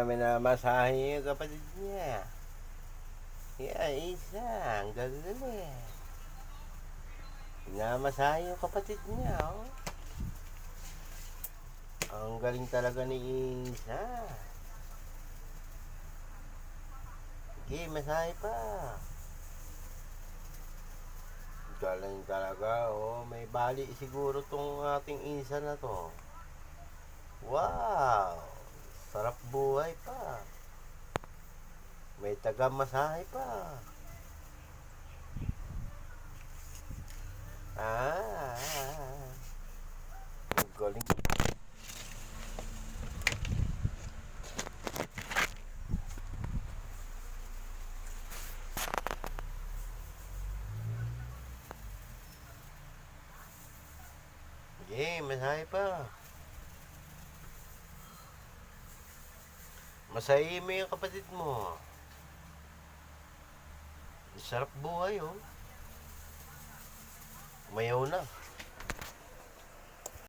minamasahe yung kapatid niya. Yan, isa. Ang gagaling. Minamasahe yung kapatid niya, oh. Ang galing talaga ni Isa. Okay, masahe pa. Galing talaga, oh. May bali siguro tong ating Isa na to. Wow! Sarap buhay pa. May taga-masahe pa. Ang galing. Okay, masahe pa. Masahe mo yung kapatid mo. Sarap buhay, oh. Umayaw na.